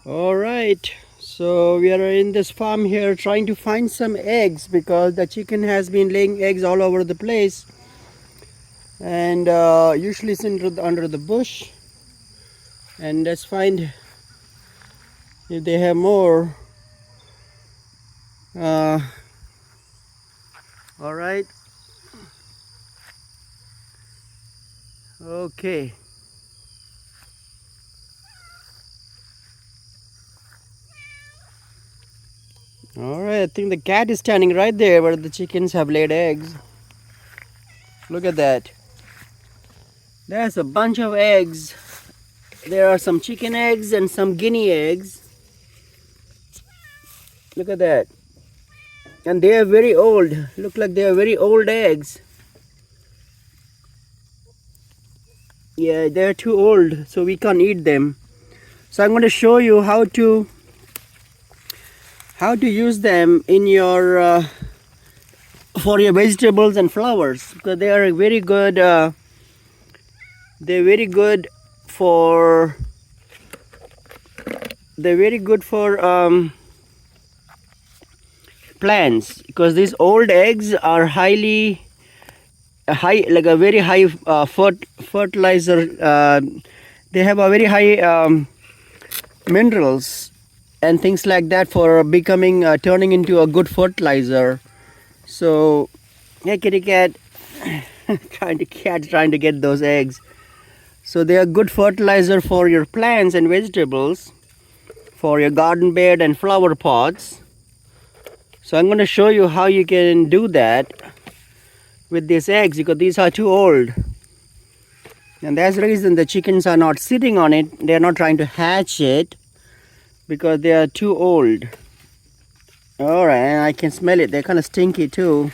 All right, so we are in this farm here trying to find some eggs because the chicken has been laying eggs all over the place, and usually it's under the bush. And let's find if they have more. Uh, all right, okay. All right, I think the cat is standing right there where the chickens have laid eggs. Look at that. There's a bunch of eggs. There are some chicken eggs and some guinea eggs. Look at that. And they are very old. Look like they are very old eggs. Yeah, they're too old, so we can't eat them. So I'm going to show you how to use them in your for your vegetables and flowers, because they are very good. They're very good for. They're very good for plants, because these old eggs are highly high, like a very high fertilizer. They have a very high minerals and things like that for becoming turning into a good fertilizer. So, yeah, kitty cat, trying to get those eggs. So they are good fertilizer for your plants and vegetables, for your garden bed and flower pots. So I'm going to show you how you can do that with these eggs, because these are too old. And that's the reason the chickens are not sitting on it. They're not trying to hatch it because they are too old. Alright, and I can smell it. They're kind of stinky too.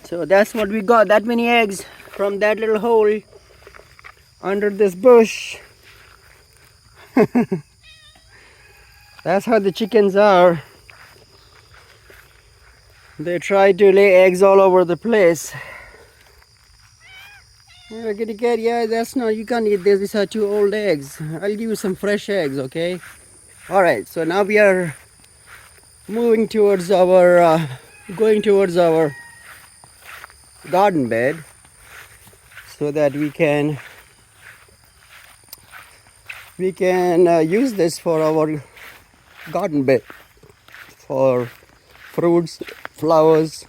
So that's what we got. That many eggs from that little hole under this bush. That's how the chickens are. They try to lay eggs all over the place. Yeah, kitty cat, yeah, that's not, you can't eat this. These are too old eggs. I'll give you some fresh eggs, okay? Alright, so now we are moving towards our, going towards our garden bed so that we can use this for our garden bed, for fruits, flowers,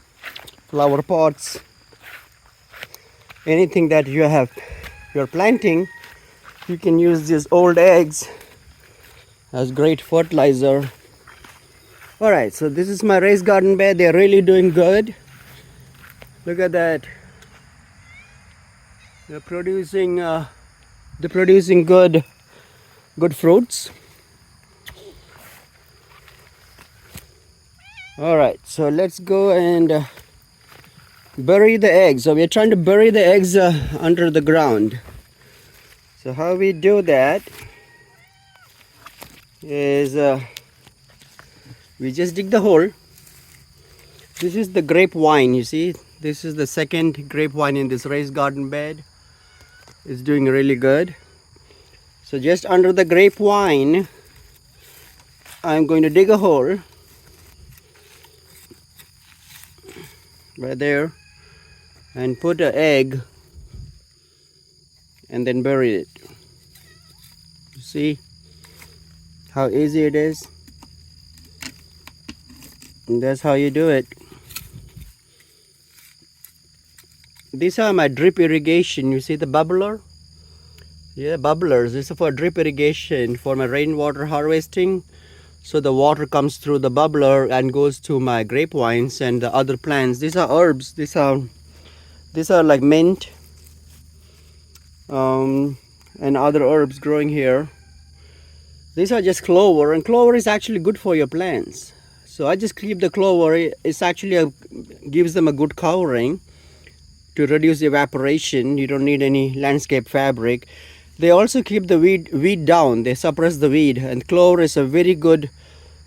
flower pots, anything that you're planting. You can use these old eggs as great fertilizer. All right, so this is my raised garden bed. They're really doing good. Look at that. They're producing good fruits. All right, so let's go and bury the eggs. So we're trying to bury the eggs under the ground. So how we do that is we just dig the hole. This is the grapevine, you see. This is the second grapevine in this raised garden bed. It's doing really good. So just under the grapevine, I'm going to dig a hole right there and put an egg and then bury it. You see how easy it is? And that's how you do it. These are my drip irrigation. You see the bubbler? Yeah, bubblers. This is for drip irrigation for my rainwater harvesting. So the water comes through the bubbler and goes to my grapevines and the other plants. These are herbs. These are like mint and other herbs growing here. These are just clover, and clover is actually good for your plants. So I just keep the clover. It's actually gives them a good covering to reduce evaporation. You don't need any landscape fabric. They also keep the weed down. They suppress the weed, and clover is a very good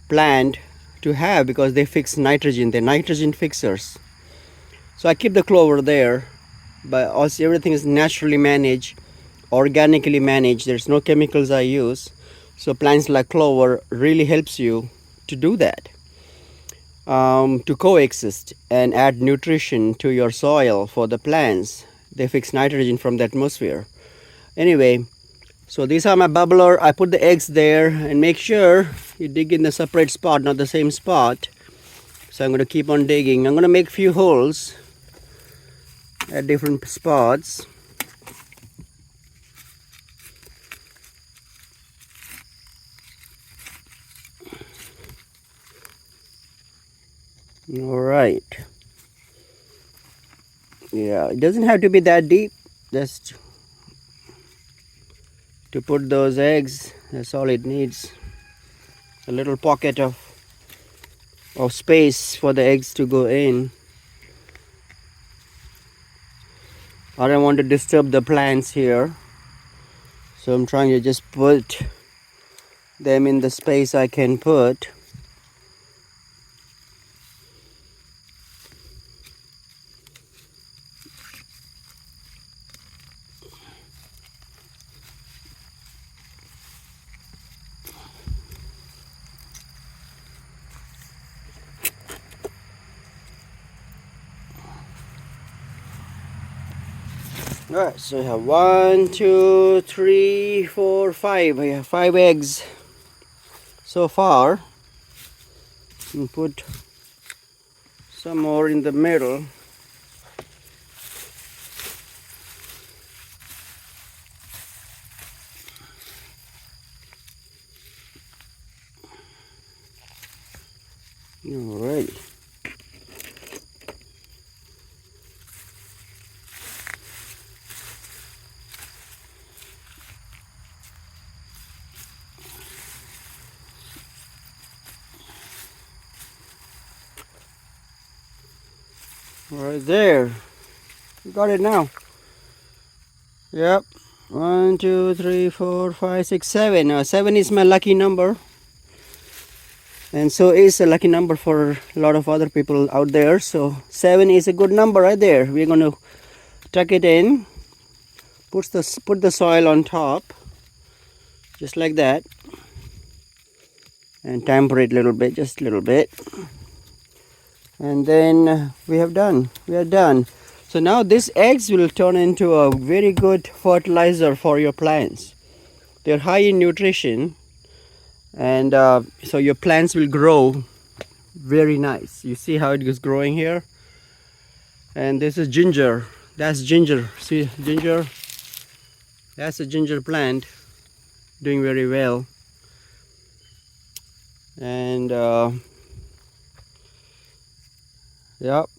plant to have because they fix nitrogen. They're nitrogen fixers. So I keep the clover there, but also everything is naturally managed, organically managed. There's no chemicals I use. So plants like clover really helps you to do that, to coexist and add nutrition to your soil for the plants. They fix nitrogen from the atmosphere. Anyway, so these are my bubbler. I put the eggs there, and make sure you dig in a separate spot, not the same spot. So I'm going to keep on digging. I'm going to make few holes at different spots. All right. Yeah, it doesn't have to be that deep. Just to put those eggs, that's all it needs. A little pocket of space for the eggs to go in. I don't want to disturb the plants here, so I'm trying to just put them in the space I can put. Alright, so we have 1, 2, 3, 4, 5. We have 5 eggs so far. And put some more in the middle. Alright. Right there. You got it now. Yep. 1, 2, 3, 4, 5, 6, 7. 7 is my lucky number. And so is a lucky number for a lot of other people out there. So 7 is a good number right there. We're going to tuck it in. Put the soil on top. Just like that. And tamper it a little bit, just a little bit. And then we are done. So now these eggs will turn into a very good fertilizer for your plants. They're high in nutrition, and so your plants will grow very nice. You see how it is growing here? And this is ginger. That's ginger. See, ginger? That's a ginger plant doing very well. And yep.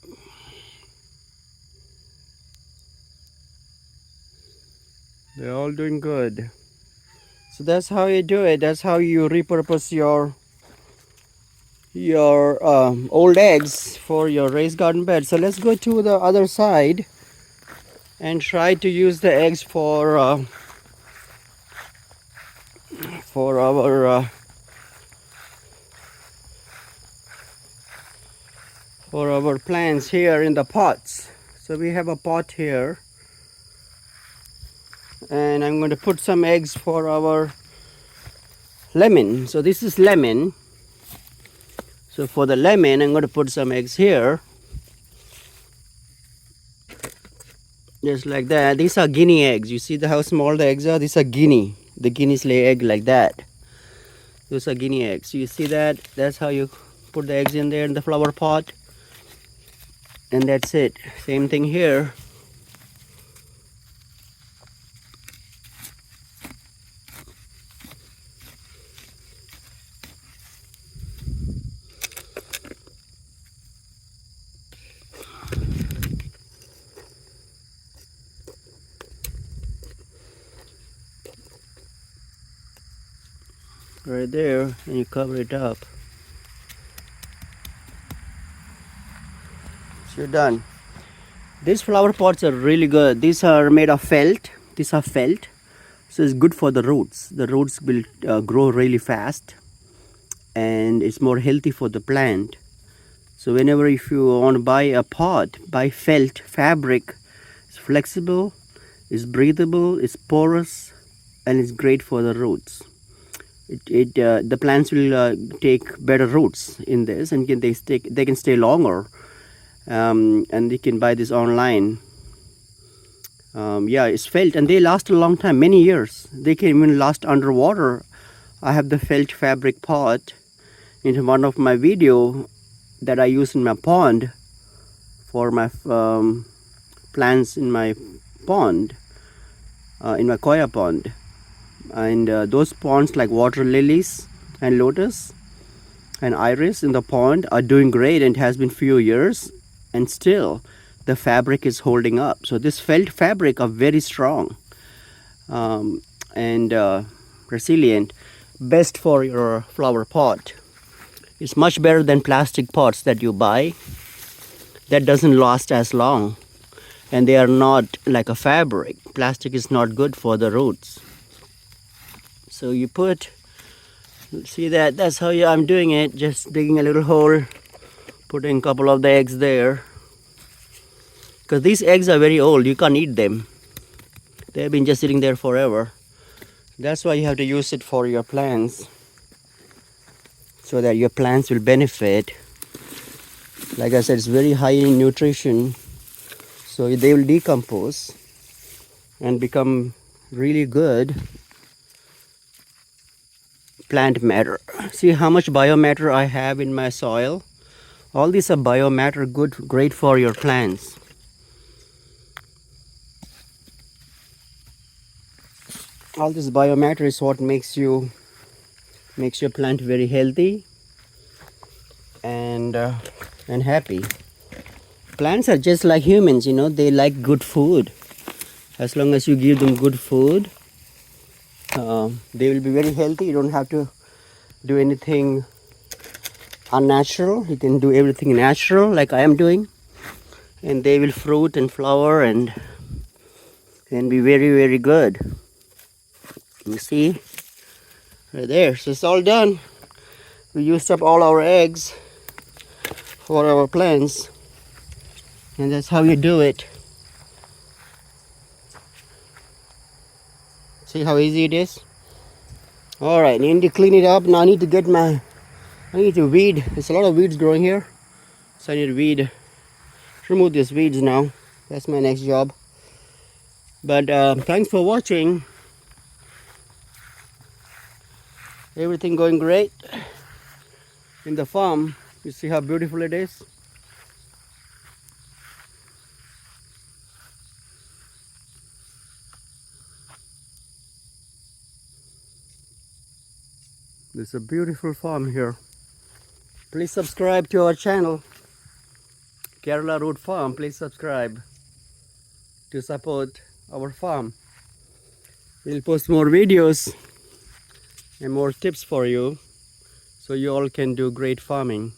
They're all doing good. So that's how you do it. That's how you repurpose your old eggs for your raised garden bed. So let's go to the other side and try to use the eggs for our plants here in the pots. So we have a pot here, and I'm going to put some eggs for our lemon. So this is lemon. So for the lemon, I'm going to put some eggs here, just like that. These are guinea eggs. You see how small the eggs are? These are guinea. The guineas lay egg like that. Those are guinea eggs. You see that? That's how you put the eggs in there in the flower pot. And that's it. Same thing here. Right there, and you cover it up. So you're done. These flower pots are really good. These are made of felt. These are felt, so it's good for the roots. The roots will grow really fast, and it's more healthy for the plant. So whenever if you want to buy a pot, buy felt fabric. It's flexible, it's breathable, it's porous, and it's great for the roots. The plants will take better roots in this, and they can stay longer. And you can buy this online. Yeah, it's felt, and they last a long time, many years. They can even last underwater. I have the felt fabric pot in one of my video that I use in my pond for my plants in my pond, in my koya pond. And those ponds like water lilies and lotus and iris in the pond are doing great, and it has been few years, and still the fabric is holding up. So this felt fabric are very strong and resilient. Best for your flower pot. It's much better than plastic pots that you buy. That doesn't last as long, and they are not like a fabric. Plastic is not good for the roots. So you put, see that's how I'm doing it. Just digging a little hole, putting a couple of the eggs there. Because these eggs are very old, you can't eat them. They've been just sitting there forever. That's why you have to use it for your plants, so that your plants will benefit. Like I said, it's very high in nutrition, so they will decompose and become really good plant matter. See how much biomatter I have in my soil? All these are biomatter, great for your plants. All this biomatter is what makes your plant very healthy and happy. Plants are just like humans, you know, they like good food. As long as you give them good food, they will be very healthy. You don't have to do anything unnatural. You can do everything natural like I am doing, and they will fruit and flower and be very, very good. You see right there. So it's all done. We used up all our eggs for our plants, and that's how you do it. See how easy it is? All right, I need to clean it up. Now I need to weed. There's a lot of weeds growing here, so I need to remove these weeds now. That's my next job. But thanks for watching. Everything going great in the farm. You see how beautiful it is? There's a beautiful farm here. Please subscribe to our channel, Kerala Root Farm. Please subscribe to support our farm. We'll post more videos and more tips for you, so you all can do great farming.